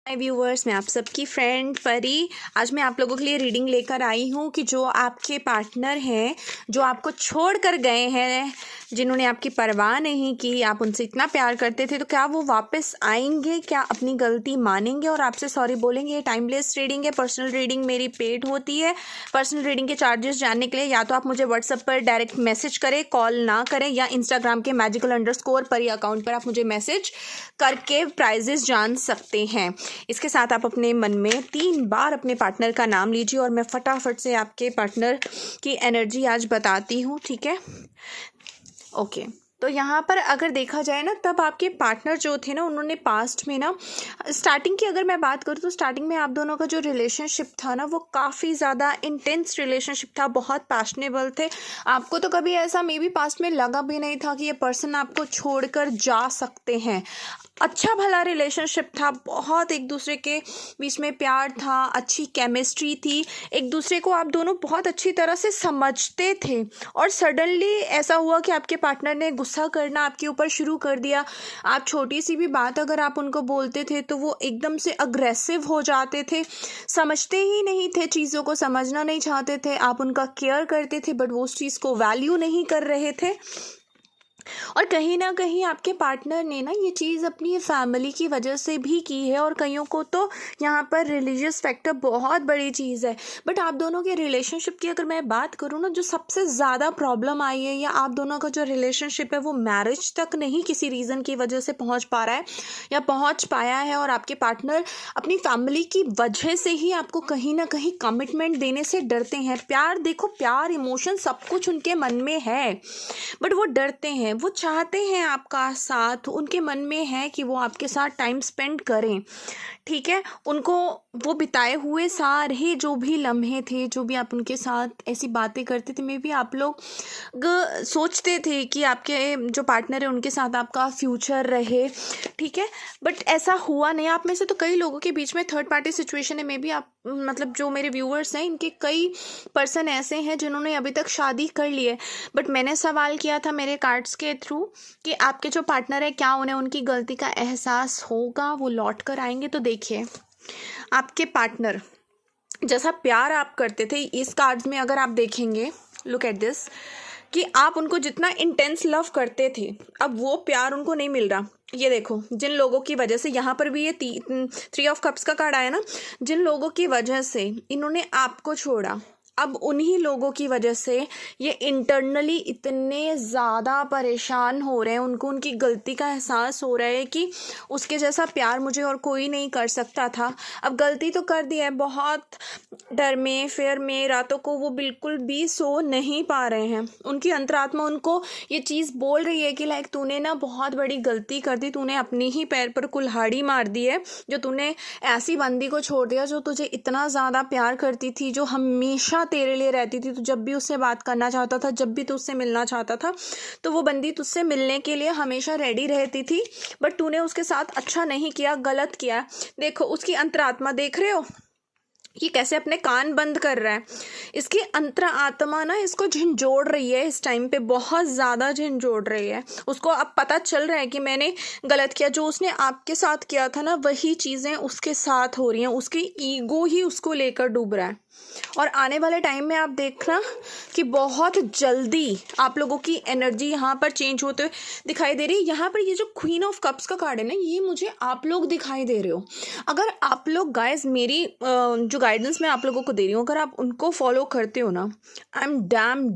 हाय viewers, मैं आप सबकी फ्रेंड परी। आज मैं आप लोगों के लिए रीडिंग लेकर आई हूँ कि जो आपके पार्टनर हैं, जो आपको छोड़ कर गए हैं, जिन्होंने आपकी परवाह नहीं की, आप उनसे इतना प्यार करते थे, तो क्या वो वापस आएंगे? क्या अपनी गलती मानेंगे और आपसे सॉरी बोलेंगे? ये टाइमलेस रीडिंग है, पर्सनल रीडिंग मेरी पेड होती है। पर्सनल रीडिंग के चार्जेस जानने के लिए या तो आप मुझे व्हाट्सएप पर डायरेक्ट मैसेज करें, कॉल ना करें, या इंस्टाग्राम के magical_परी अकाउंट पर आप मुझे मैसेज करके प्राइजेस जान सकते हैं। इसके साथ आप अपने मन में 3 बार अपने पार्टनर का नाम लीजिए और मैं फटाफट से आपके पार्टनर की एनर्जी आज बताती हूँ, ठीक है? ओके, तो यहाँ पर अगर देखा जाए ना, तब आपके पार्टनर जो थे ना, उन्होंने पास्ट में ना, स्टार्टिंग की अगर मैं बात करूँ तो स्टार्टिंग में आप दोनों का जो रिलेशनशिप था ना, वो काफ़ी ज़्यादा इंटेंस रिलेशनशिप था, बहुत पैशनेबल थे। आपको तो कभी ऐसा मे बी पास्ट में लगा भी नहीं था कि ये पर्सन आपको छोड़कर जा सकते हैं। अच्छा भला रिलेशनशिप था, बहुत एक दूसरे के बीच में प्यार था, अच्छी केमिस्ट्री थी, एक दूसरे को आप दोनों बहुत अच्छी तरह से समझते थे। और सडनली ऐसा हुआ कि आपके पार्टनर ने गुस्सा करना आपके ऊपर शुरू कर दिया। आप छोटी सी भी बात अगर आप उनको बोलते थे तो वो एकदम से अग्रेसिव हो जाते थे, समझते ही नहीं थे, चीज़ों को समझना नहीं चाहते थे। आप उनका केयर करते थे बट वो उस चीज़ को वैल्यू नहीं कर रहे थे। और कहीं ना कहीं आपके पार्टनर ने ना ये चीज़ अपनी फैमिली की वजह से भी की है, और कईयों को तो यहाँ पर रिलीजियस फैक्टर बहुत बड़ी चीज़ है। बट आप दोनों के रिलेशनशिप की अगर मैं बात करूँ ना, जो सबसे ज़्यादा प्रॉब्लम आई है, या आप दोनों का जो रिलेशनशिप है वो मैरिज तक नहीं किसी रीज़न की वजह से पहुँच पा रहा है या पहुँच पाया है, और आपके पार्टनर अपनी फैमिली की वजह से ही आपको कहीं ना कहीं कमिटमेंट देने से डरते हैं। प्यार, देखो, प्यार, इमोशन सब कुछ उनके मन में है, बट वो डरते हैं। वो चाहते हैं आपका साथ, उनके मन में है कि वो आपके साथ टाइम स्पेंड करें, ठीक है? उनको वो बिताए हुए सारे जो भी लम्हे थे, जो भी आप उनके साथ ऐसी बातें करते थे, मे बी आप लोग सोचते थे कि आपके जो पार्टनर है उनके साथ आपका फ्यूचर रहे, ठीक है? बट ऐसा हुआ नहीं। आप में से तो कई लोगों के बीच में थर्ड पार्टी सिचुएशन है, मे बी आप, मतलब जो मेरे व्यूअर्स हैं, इनके कई पर्सन ऐसे हैं जिन्होंने अभी तक शादी कर ली है। बट मैंने सवाल किया था मेरे कार्ड्स के थ्रू कि आपके जो पार्टनर है, क्या उन्हें उनकी गलती का एहसास होगा, वो लौट कर आएंगे? तो देखिए, आपके पार्टनर जैसा प्यार आप करते थे, इस कार्ड्स में अगर आप देखेंगे, लुक एट दिस, कि आप उनको जितना इंटेंस लव करते थे, अब वो प्यार उनको नहीं मिल रहा। ये देखो, जिन लोगों की वजह से, यहाँ पर भी ये 3 ऑफ कप्स का कार्ड आया ना, जिन लोगों की वजह से इन्होंने आपको छोड़ा, अब उन्हीं लोगों की वजह से ये इंटरनली इतने ज़्यादा परेशान हो रहे हैं, उनको उनकी गलती का एहसास हो रहा है कि उसके जैसा प्यार मुझे और कोई नहीं कर सकता था। अब गलती तो कर दी है, बहुत डर में, फेयर में रातों को वो बिल्कुल भी सो नहीं पा रहे हैं। उनकी अंतरात्मा उनको ये चीज़ बोल रही है कि लाइक, तूने ना बहुत बड़ी गलती कर दी, तूने अपनी ही पैर पर कुल्हाड़ी मार दी है, जो तूने ऐसी बंदी को छोड़ दिया जो तुझे इतना ज़्यादा प्यार करती थी, जो हमेशा तेरे लिए रहती थी। तू जब भी उससे बात करना चाहता था, जब भी तू उससे मिलना चाहता था, तो वो बंदी तुझसे मिलने के लिए हमेशा रेडी रहती थी, बट तूने उसके साथ अच्छा नहीं किया, गलत किया। देखो, उसकी अंतरात्मा देख रहे हो ये कैसे अपने कान बंद कर रहा है? इसकी अंतरात्मा ना इसको झंझोड़ रही है, इस टाइम पे बहुत ज़्यादा झंझोड़ रही है। उसको अब पता चल रहा है कि मैंने गलत किया, जो उसने आपके साथ किया था ना, वही चीज़ें उसके साथ हो रही हैं। उसकी ईगो ही उसको लेकर डूब रहा है। और आने वाले टाइम में आप देखना कि बहुत जल्दी आप लोगों की एनर्जी यहाँ पर चेंज होते हुए दिखाई दे रही है। यहाँ पर ये जो क्वीन ऑफ कप्स का कार्ड है ना, ये मुझे आप लोग दिखाई दे रहे हो। अगर आप लोग गाइस, मेरी जो गाइडेंस मैं आप लोगों को दे रही हूँ, अगर आप उनको फॉलो करते हो ना, आई एम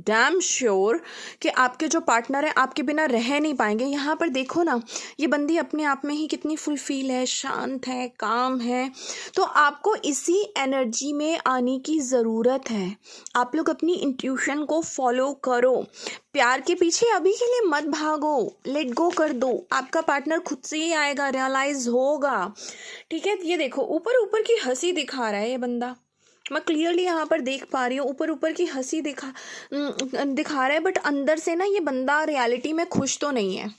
डैम श्योर कि आपके जो पार्टनर है आपके बिना रह नहीं पाएंगे। यहाँ पर देखो ना, ये बंदी अपने आप में ही कितनी फुलफिल है, शांत है, काम है। तो आपको इसी एनर्जी में आने की ज़रूरत है। आप लोग अपनी इंट्यूशन को फॉलो करो, प्यार के पीछे अभी के लिए मत भागो, लेट गो कर दो। आपका पार्टनर खुद से ही आएगा, रियलाइज होगा, ठीक है? ये देखो, ऊपर ऊपर की हंसी दिखा रहा है ये बंदा, मैं क्लियरली यहाँ पर देख पा रही हूँ। ऊपर ऊपर की हंसी दिखा रहा है, बट अंदर से ना ये बंदा रियलिटी में खुश तो नहीं है,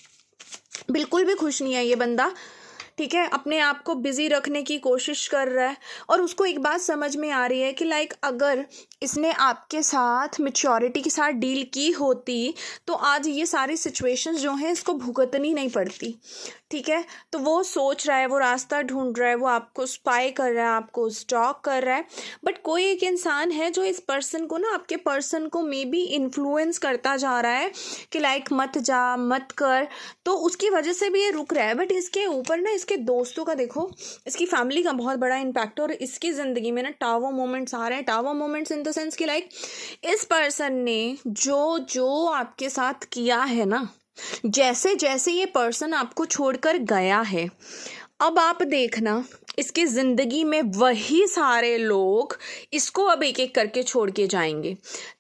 बिल्कुल भी खुश नहीं है ये बंदा, ठीक है, अपने आप को बिजी रखने की कोशिश कर रहा है। और उसको एक बात समझ में आ रही है कि लाइक अगर इसने आपके साथ मैच्योरिटी के साथ डील की होती तो आज ये सारी सिचुएशंस जो हैं इसको भुगतनी नहीं पड़ती। ठीक है, तो वो सोच रहा है, वो रास्ता ढूंढ रहा है, वो आपको स्पाई कर रहा है, आपको स्टॉक कर रहा है। बट कोई एक इंसान है जो इस पर्सन को ना, आपके पर्सन को मे बी इन्फ्लुएंस करता जा रहा है कि लाइक मत जा, मत कर, तो उसकी वजह से भी ये रुक रहा है। बट इसके ऊपर ना इसके दोस्तों का देखो, इसकी फैमिली का बहुत बड़ा इम्पैक्ट है। और इसकी ज़िंदगी में ना टावर मोमेंट्स आ रहे हैं। Tower moments in the sense कि लाइक इस पर्सन ने जो जो आपके साथ किया है ना, जैसे जैसे ये पर्सन आपको छोड़कर गया है, अब आप देखना इसकी ज़िंदगी में वही सारे लोग इसको अब एक एक करके छोड़ के जाएंगे।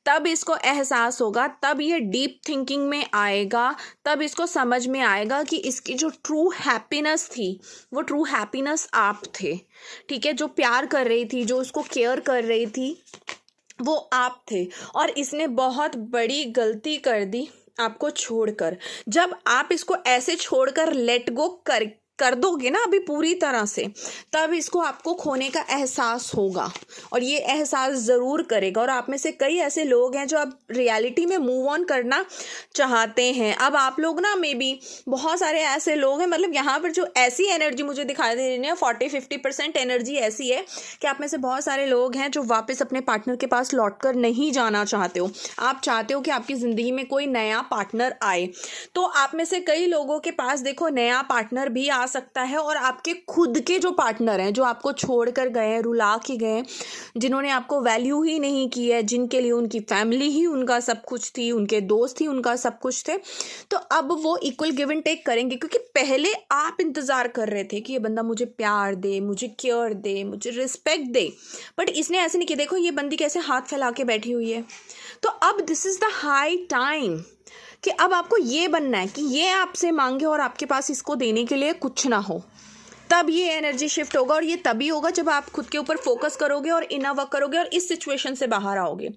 तब इसको एहसास होगा, तब ये डीप थिंकिंग में आएगा, तब इसको समझ में आएगा कि इसकी जो ट्रू हैप्पीनेस थी वो ट्रू हैप्पीनेस आप थे। ठीक है, जो प्यार कर रही थी, जो उसको केयर कर रही थी, वो आप थे। और इसने बहुत बड़ी गलती कर दी आपको छोड़कर। जब आप इसको ऐसे छोड़कर लेट गो कर दोगे ना अभी पूरी तरह से, तब इसको आपको खोने का एहसास होगा और ये एहसास ज़रूर करेगा। और आप में से कई ऐसे लोग हैं जो अब रियलिटी में मूव ऑन करना चाहते हैं। अब आप लोग ना मे बी बहुत सारे ऐसे लोग हैं, मतलब यहाँ पर जो ऐसी एनर्जी मुझे दिखाई दे रही है 40-50% एनर्जी ऐसी है कि आप में से बहुत सारे लोग हैं जो वापस अपने पार्टनर के पास लौट कर नहीं जाना चाहते हो। आप चाहते हो कि आपकी ज़िंदगी में कोई नया पार्टनर आए। तो आप में से कई लोगों के पास देखो नया पार्टनर भी आ सकता है, और आपके खुद के जो पार्टनर हैं, जो आपको छोड़कर गए हैं, रुला के गए, जिन्होंने आपको वैल्यू ही नहीं की है, जिनके लिए उनकी फैमिली ही उनका सब कुछ थी, उनके दोस्त ही उनका सब कुछ थे, तो अब वो इक्वल गिव एंड टेक करेंगे। क्योंकि पहले आप इंतज़ार कर रहे थे कि ये बंदा मुझे प्यार दे, मुझे केयर दे, मुझे रिस्पेक्ट दे, बट इसने ऐसे नहीं किया। देखो ये बंदी कैसे हाथ फैला के बैठी हुई है। तो अब this is the high time कि अब आपको ये बनना है कि ये आपसे मांगे और आपके पास इसको देने के लिए कुछ ना हो। तब ये एनर्जी शिफ्ट होगा, और ये तभी होगा जब आप खुद के ऊपर फोकस करोगे और इनर वर्क करोगे और इस सिचुएशन से बाहर आओगे।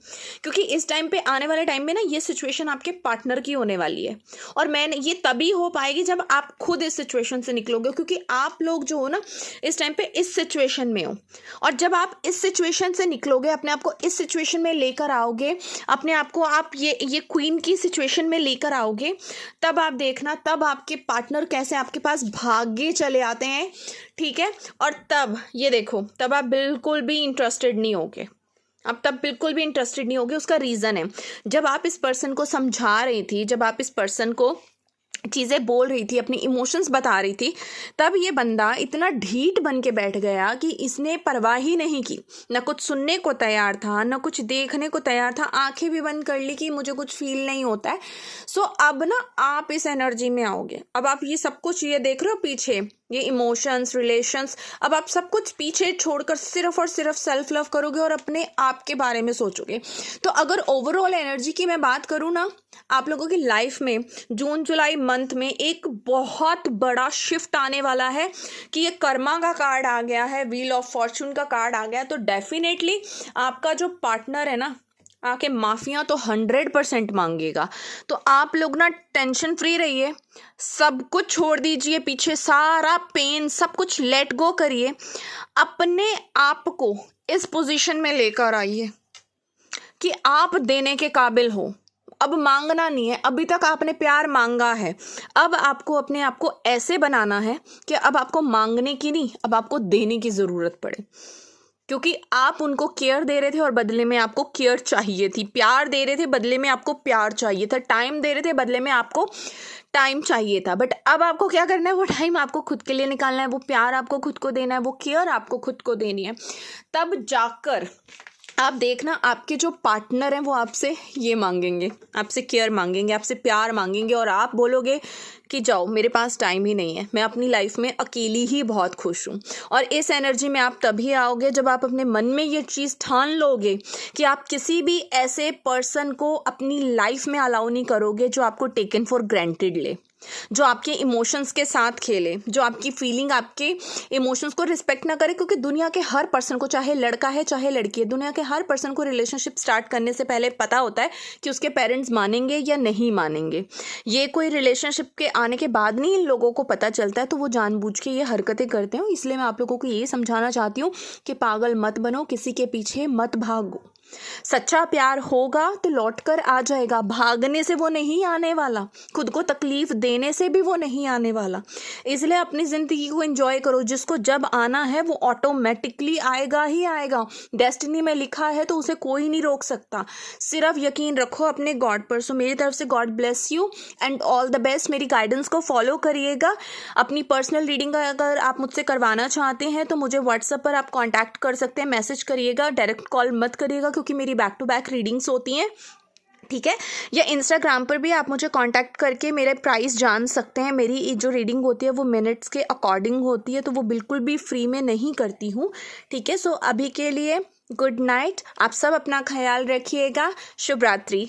क्योंकि इस टाइम पे, आने वाले टाइम में ना, ये सिचुएशन आपके पार्टनर की होने वाली है। और ये तभी हो पाएगी जब आप खुद इस सिचुएशन से निकलोगे। क्योंकि आप लोग जो हो ना इस टाइम पे इस सिचुएशन में हो, और जब आप इस सिचुएशन से निकलोगे, अपने आप को इस सिचुएशन में लेकर आओगे, अपने आप को आप ये क्वीन की सिचुएशन में लेकर आओगे, तब आप देखना, तब आपके पार्टनर कैसे आपके पास भागे चले आते हैं। ठीक है, और तब ये देखो, तब आप बिल्कुल भी इंटरेस्टेड नहीं होगे। अब तब बिल्कुल भी इंटरेस्टेड नहीं होगे। उसका रीज़न है, जब आप इस पर्सन को समझा रही थी, जब आप इस पर्सन को चीज़ें बोल रही थी, अपनी इमोशंस बता रही थी, तब ये बंदा इतना ढीठ बन के बैठ गया कि इसने परवाह ही नहीं की। न कुछ सुनने को तैयार था, न कुछ देखने को तैयार था, आंखें भी बंद कर ली कि मुझे कुछ फील नहीं होता है। सो अब ना आप इस एनर्जी में आओगे। अब आप ये सब कुछ ये देख रहे हो पीछे, ये इमोशंस, रिलेशंस, अब आप सब कुछ पीछे छोड़कर सिर्फ और सिर्फ सेल्फ लव करोगे और अपने आप के बारे में सोचोगे। तो अगर ओवरऑल एनर्जी की मैं बात करूँ ना, आप लोगों की लाइफ में जून जुलाई मंथ में एक बहुत बड़ा शिफ्ट आने वाला है कि ये कर्मा का कार्ड आ गया है, व्हील ऑफ फॉर्चून का कार्ड आ गया है। तो डेफिनेटली आपका जो पार्टनर है ना, आके माफिया तो 100% मांगेगा। तो आप लोग ना टेंशन फ्री रहिए, सब कुछ छोड़ दीजिए पीछे, सारा पेन सब कुछ लेट गो करिए, अपने आप को इस पोजीशन में लेकर आइए कि आप देने के काबिल हो। अब मांगना नहीं है, अभी तक आपने प्यार मांगा है, अब आपको अपने आप को ऐसे बनाना है कि अब आपको मांगने की नहीं, अब आपको देने की ज़रूरत पड़े। क्योंकि आप उनको केयर दे रहे थे और बदले में आपको केयर चाहिए थी, प्यार दे रहे थे बदले में आपको प्यार चाहिए था, टाइम दे रहे थे बदले में आपको टाइम चाहिए था। बट अब आपको क्या करना है, वो टाइम आपको खुद के लिए निकालना है, वो प्यार आपको खुद को देना है, वो केयर आपको खुद को देनी है। तब जाकर आप देखना, आपके जो पार्टनर हैं वो आपसे ये मांगेंगे, आपसे केयर मांगेंगे, आपसे प्यार मांगेंगे, और आप बोलोगे कि जाओ, मेरे पास टाइम ही नहीं है, मैं अपनी लाइफ में अकेली ही बहुत खुश हूँ। और इस एनर्जी में आप तभी आओगे जब आप अपने मन में ये चीज़ ठान लोगे कि आप किसी भी ऐसे पर्सन को अपनी लाइफ में अलाउ नहीं करोगे जो आपको टेकन फॉर ग्रांटेड ले। जो आपके इमोशंस के साथ खेले, जो आपकी फीलिंग, आपके इमोशंस को रिस्पेक्ट ना करे, क्योंकि दुनिया के हर पर्सन को, चाहे लड़का है चाहे लड़की है, दुनिया के हर पर्सन को रिलेशनशिप स्टार्ट करने से पहले पता होता है कि उसके पेरेंट्स मानेंगे या नहीं मानेंगे। ये कोई रिलेशनशिप के आने के बाद नहीं इन लोगों को पता चलता है, तो वो जानबूझ के ये हरकतें करते हैं। इसलिए मैं आप लोगों को ये समझाना चाहती हूँ कि पागल मत बनो, किसी के पीछे मत भागो। सच्चा प्यार होगा तो लौट कर आ जाएगा, भागने से वो नहीं आने वाला, खुद को तकलीफ देने से भी वो नहीं आने वाला। इसलिए अपनी ज़िंदगी को एंजॉय करो, जिसको जब आना है वो ऑटोमेटिकली आएगा ही आएगा। डेस्टिनी में लिखा है तो उसे कोई नहीं रोक सकता। सिर्फ यकीन रखो अपने गॉड पर। सो मेरी तरफ से God bless you and all the best. मेरी गाइडेंस को फॉलो करिएगा। अपनी पर्सनल रीडिंग अगर आप मुझसे करवाना चाहते हैं तो मुझे व्हाट्सएप पर आप कॉन्टैक्ट कर सकते हैं, मैसेज करिएगा, डायरेक्ट कॉल मत करिएगा, क्योंकि मेरी बैक टू बैक रीडिंग्स होती हैं, ठीक है। या इंस्टाग्राम पर भी आप मुझे कांटेक्ट करके मेरे प्राइस जान सकते हैं। मेरी जो रीडिंग होती है वो मिनट्स के अकॉर्डिंग होती है, तो वो बिल्कुल भी फ्री में नहीं करती हूँ, ठीक है। सो अभी के लिए गुड नाइट। आप सब अपना ख्याल रखिएगा। शुभ रात्रि।